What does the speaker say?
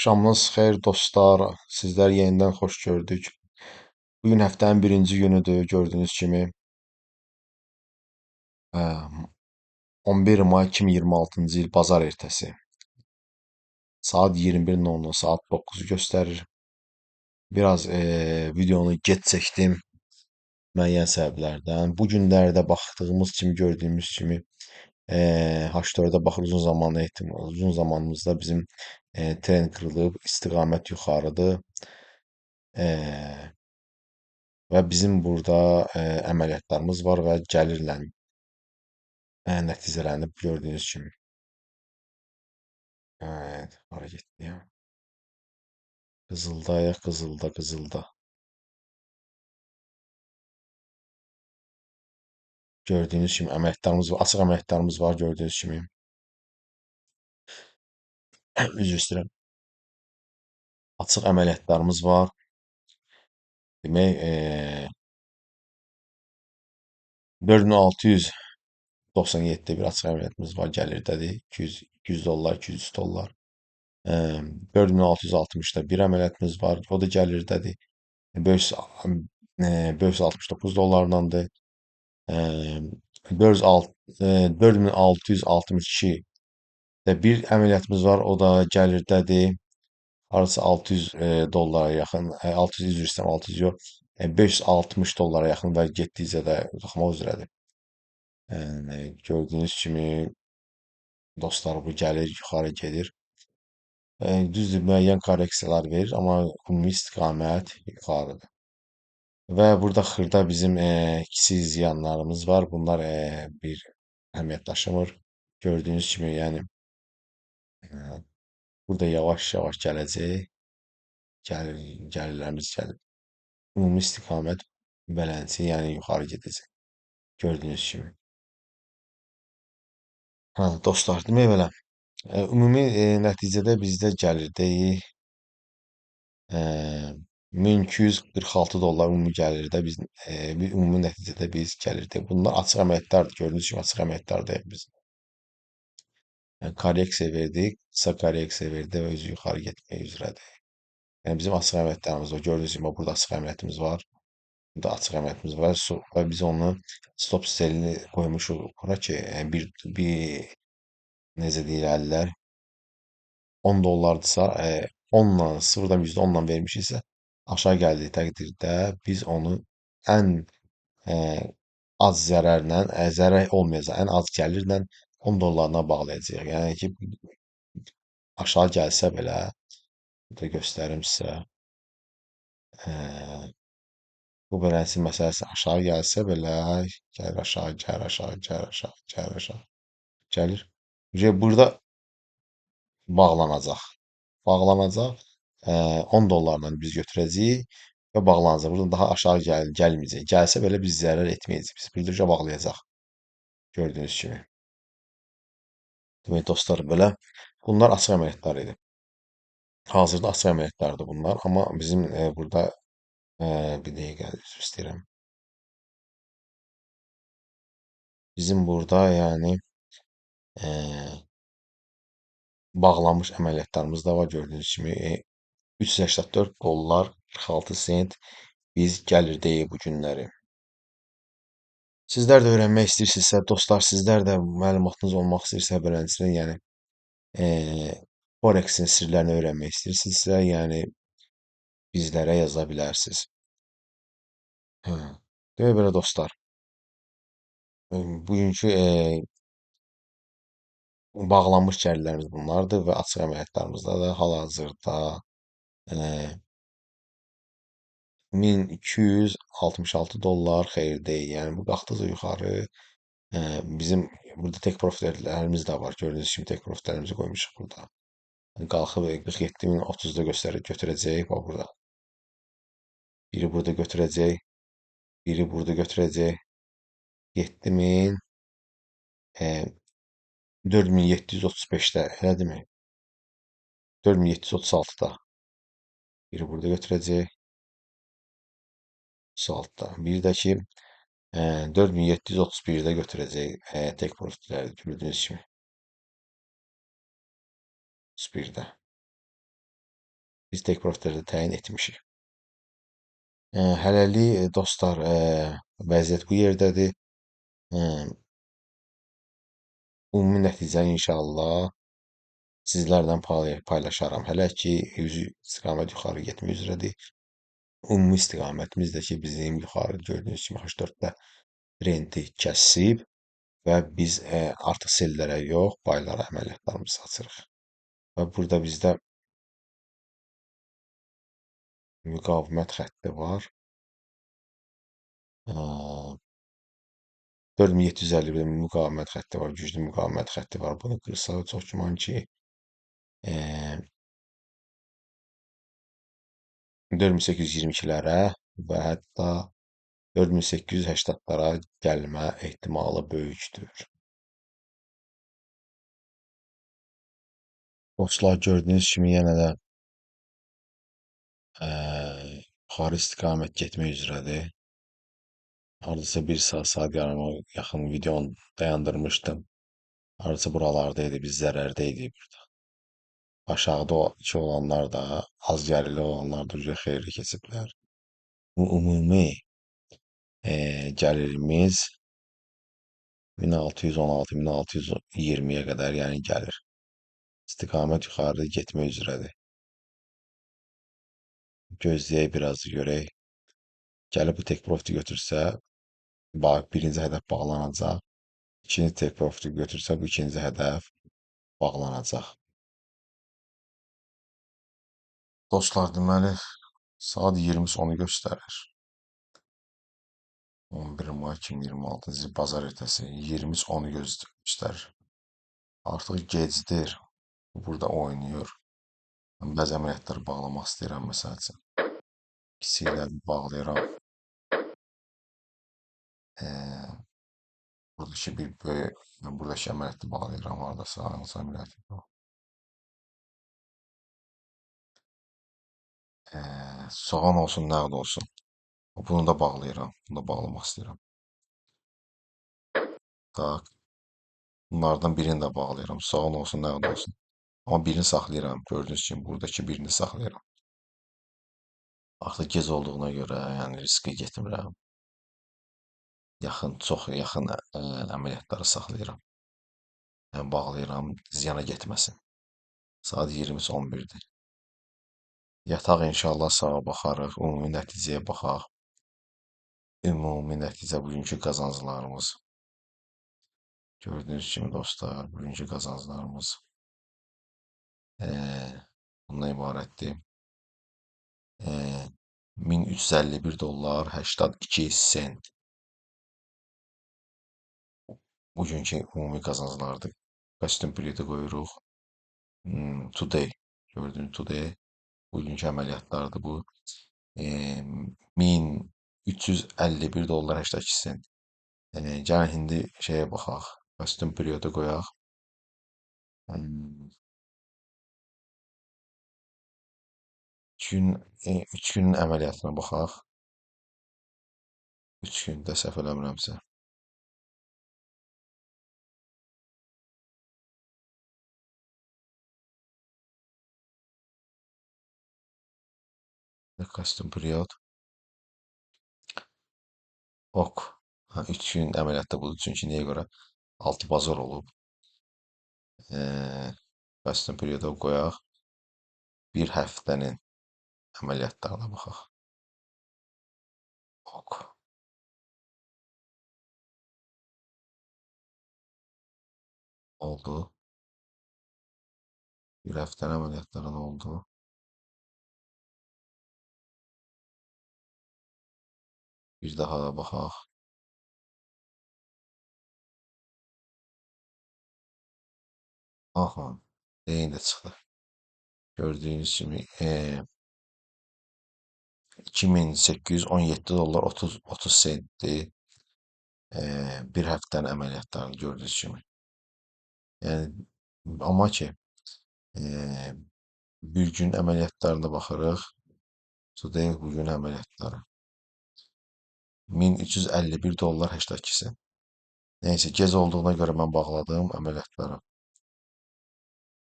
Axşamınız xeyir dostlar. Sizler yenidən xoş gördük. Bugün həftənin birinci günüdür gördüğünüz kimi. Ə, 11 may 2026-cı il bazar ertəsi. Saat 21:00, saat 9-u göstərir. Biraz videonu geç çəkdim müəyyən səbəblərdən. Bu günlərdə baxdığımız kimi, gördüyümüz kimi H4'ə baxır uzun zamanımızda bizim tren qırılıb, istiqamət yuxarıdır. E, Və bizim burada əməliyyatlarımız var və gəlirlə nəticələnib gördüyünüz kimi. Evet, hara getdi ya? Qızıldayıq, Qızılda, Qızılda. Gördüyünüz kimi əməliyyatlarımız var, açıq əməliyyatlarımız var gördüyünüz kimi. Üzr istəyirəm. Açıq əməliyyatlarımız var. Demək, 4697 bir açıq əməliyyatımız var gəlirdədir. 200 dollar, 200 dollar. 4660'da bir əməliyyatımız var. O da gəlirdədir. 569 dollardandır. 4662 də bir əməliyyatımız var. O da gəlirdədir. Arası 600 dollara yaxın, 600 üzr istəyirəm, 600 yox, 560 dollara yaxın və getdikcə də qalxmaq üzrədir. Yəni, gördüyünüz kimi dostlar bu gəlir, yuxarı gedir. Düzdür, müəyyən korreksiyalar verir, amma ümumi istiqamət yuxarıdır. Və burada xırda bizim kiçik ziyanlarımız var. Bunlar bir əhəmiyyət daşımır. Gördüyünüz kimi, yəni e, burada yavaş-yavaş gələcək. Gəlirlərimiz gəlir. Ümumi istiqamət beləncə, yəni yuxarı gedəcək. Gördüyünüz kimi. Hə, dostlar, demək belə. Ümumi nəticədə bizdə gəlirdəyik 1246 dollar ümumi gəlirdə biz ümumi nəticədə biz gəlirdik. Bunlar açıq əməliyyatlardır. Gördüyünüz kimi açıq əməliyyatlardayıq biz. Yəni, korreksiya verdik, qısa korreksiya verdi və özü yuxarı getmək üzrədir. Yəni bizim açıq əməliyyatlarımız var. Gördüyünüz kimi burada açıq əməliyyatımız var. Burada açıq əməliyyatımız var və biz onu stop selini qoymuşuq bura ki, bir necə deyirlər, 10 dollardırsa, 10'la, sıfırdan %10'la vermişiksə, aşağı gəldiyi təqdirdə biz onu ən az zərərlə, zərər olmayacaq, ən az gəlirlə 10 dollarına bağlayacağıq. Yəni ki, aşağı gəlsə belə, burada göstərim sizə, bu beləsi məsələsi aşağı gəlsə belə, gəlir aşağı, gəlir aşağı, gəlir aşağı, gəlir aşağı, gəlir. Burada bağlanacaq. Bağlanacaq. 10 dollarla biz götürəcəyik və bağlanacaq. Buradan daha aşağı gəlməyəcək. Gəlsə belə biz zərər etməyəcək. Biz bildiricə bağlayacaq. Gördüyünüz kimi. Demək dostlar belə. Bunlar açıq əməliyyatlar idi. Hazırda açıq əməliyyatlardır bunlar. Amma bizim burada bir dəqiqə üzr istəyirəm. Bizim burada yəni bağlanmış əməliyyatlarımız da var gördüyünüz kimi. 384 dollar 46 sent biz gəlirdəyik bu günləri. Sizlər də öyrənmək istəyirsinizsə, dostlar, sizlər də məlumatınız olmaq istəyirsə beləsinə, yəni Forex-in sirlərini öyrənmək istəyirsinizsə, yəni bizlərə yaza bilərsiniz. Hə. Demək belə dostlar, bugünkü bağlanmış gəlirlərimiz bunlardır və açıq əməliyyatlarımızda da hal-hazırda 1266 dollar xeyirdeyiq. Yəni bu qalxdıqca yuxarı bizim burada tek profitlərimiz də var. Gördüyünüz kimi tek profitlərimizi qoymuşuq burada. Qalxıb 47.030'da götürəcək. Bax burada. Biri burada götürəcək. Biri burada götürəcək. 7000 4735'də elə demək. 4736'da. Biri burada götürəcək. 36'da. Bir də ki 4731'də götürəcək tek profitləri gördüyünüz kimi. 31'də. Biz tek profiterdə təyin etmişik. Hələlik dostlar, vəziyyət bu yerdədir. Ə, Ümumi nəticə inşallah sizlərlə paylaşaram. Hələ ki istiqamət yuxarı getmək üzrədir. Ümumi istiqamətimiz də ki bizim yuxarı gördüyünüz kimi H4-də trendi kəsib və biz artıq sellərə yox, baylara əməliyyatlarımızı açırıq. Və burada bizdə müqavimət xətti var. 4751 müqavimət xətti var, güclü müqavimət xətti var. Bunu qırsaq çox güman ki 4822-lərə və hətta 4880-lara gəlmə ehtimalı böyükdür. Dostlar, gördüyünüz kimi yenə də yuxarı istiqamət getmək üzrədir. Hardasa bir saat yarıma yaxın videonu dayandırmışdım. Hardasa buralardaydı, biz zərərdəydik burada. Aşağıdakı olanlar da, az gəlirli olanlar da xeyirli keçiblər. Bu ümumi gəlirimiz 1616-1620-yə qədər yəni gəlir. İstiqamət yuxarı getmək üzrədir. Gözləyək biraz görək. Gəlib bu tek profiti götürsə, birinci hədəf bağlanacaq. İkinci tek profiti götürsə, bu ikinci hədəf bağlanacaq. Dostlar, deməli, saat 20:10-u göstərir. 11 may 2026 bazar ertəsi 20:10-u göstərir. Artıq gecdir. Burada oynayır. Bəzi əməliyyatları bağlamaq istəyirəm, məsəl üçün. İkisiyle bağlayıram. Buradakı bir böyük, buradakı əməliyyatı bağlayıram. Hardasa hansı əməliyyatı? Soğan olsun, nəqd olsun. Bunu da bağlayıram. Bunu da bağlamaq istəyirəm. Tak. Bunlardan birini də bağlayıram. Soğan olsun, nəqd olsun. Amma birini saxlayıram. Gördüyünüz kimi buradakı birini saxlayıram. Artıq gec olduğuna görə, yəni riskə getmirəm. Çox yaxın əməliyyatları saxlayıram. Yəni bağlayıram, ziyana getməsin. Saat 20:11-dir. Yataq inşallah sağa baxarıq, ümumi nəticəyə baxaq. Ümumi nəticə bugünkü qazanclarımız. Gördüyünüz kimi dostlar, bugünkü qazanclarımız bundan ibarətdir. 1351 dollar 82 sent. Bugünkü ümumi qazanclardır. Kostyum bileti qoyuruq. Today. Gördüyünüz today. Bugünkü əməliyyatlardır bu. 1351 dollar 82 sent. Gəlin indi şeyə baxaq. Kostyum periodu qoyaq. 3 günün əməliyyatına baxaq. 3 gündə səhv eləmirəmsə. Kostyum period. Ok. 3 gün əməliyyatda budur. Çünki niyə görə? 6 bazar olub. Kostyum periodu qoyaq. Bir həftənin əməliyyatlarına baxaq. Ok. Oldu. Bir həftənin əməliyyatların oldu. Bir daha da baxaq. Aha. Eyni də çıxdı. Gördüyünüz kimi 2817 dollar 30 sentdir. Bir həftənin əməliyyatlarını gördüyünüz kimi. Yəni, amma ki, bir gün əməliyyatlarına baxırıq. Today bugün əməliyyatları. 1351 dollar 82 sent. Neyse, gec olduğuna görə mən bağladım əməliyyatları.